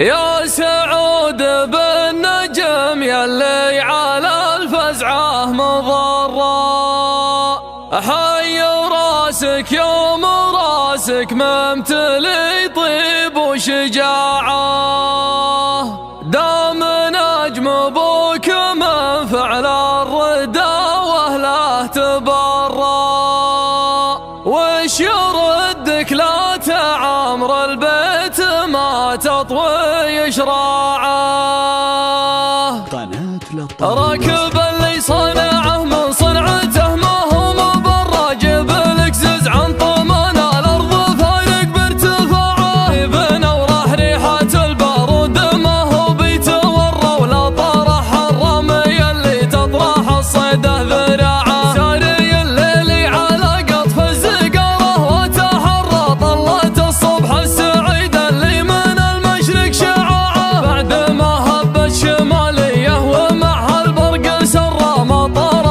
يا سعود بالنجم يلي على الفزعة مضرة، حي راسك يوم راسك ممتلي طيب وشجاعة، دام نجم ابوك من فعل الردى واهله تبرى، وش يردك لا تعمر البيت ما تطوي شراعه، ركب اللي صنعه من صنعته ما هو مبرى، جيب لك زز عن طمان الارض فارق بارتفاعه، ابن وراح ريحة البارود ما هو بيتورى، ولا طرح الرمي اللي تطرح الصيده ذراعه، ساري الليل على قطف الزقاره وتحرى، طلت الصبح السعيد اللي من المشرق شعاعه، بعد ما هبت شماليه ومعها البرق سرى، مطر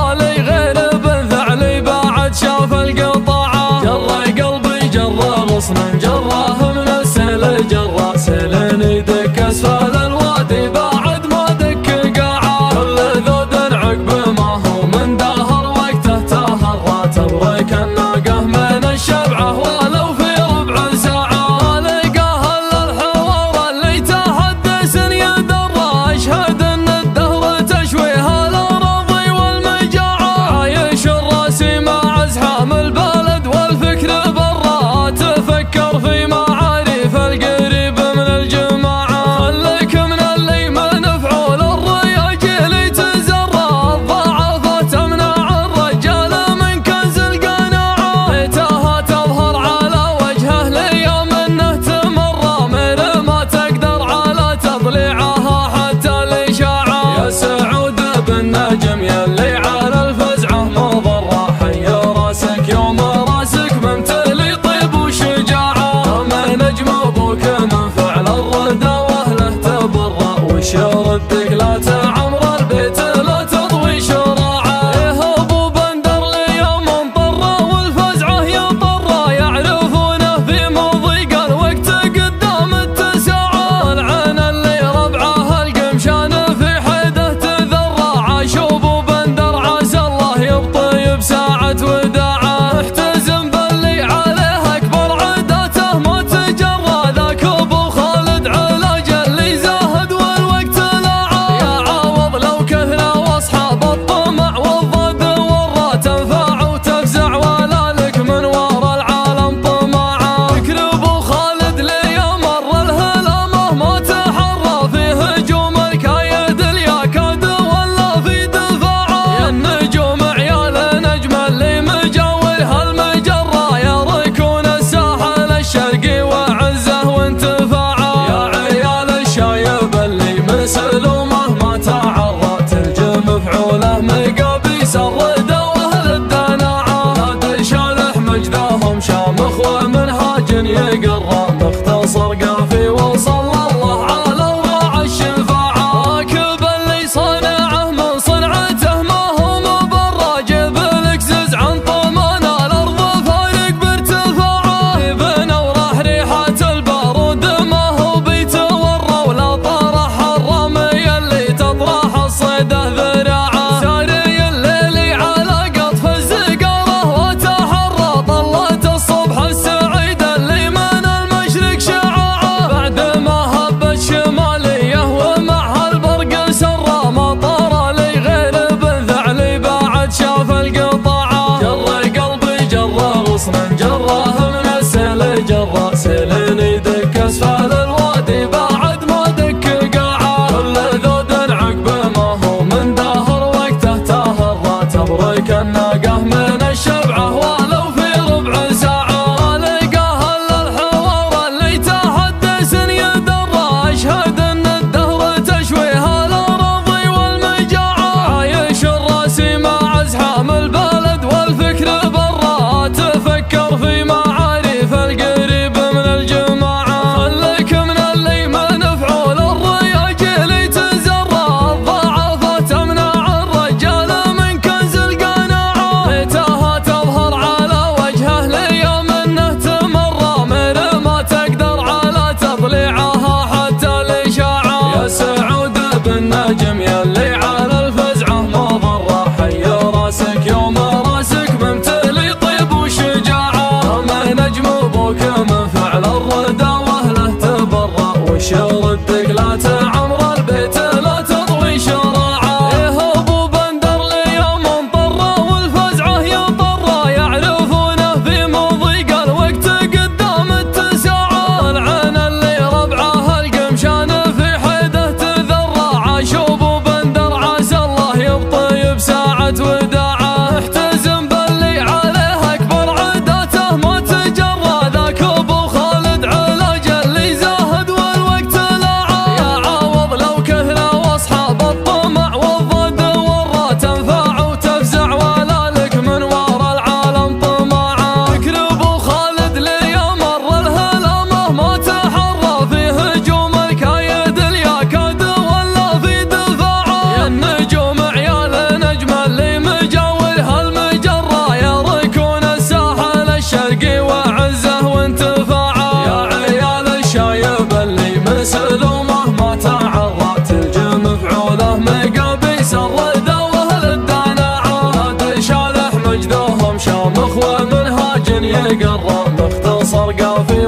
قرة مختصر قافي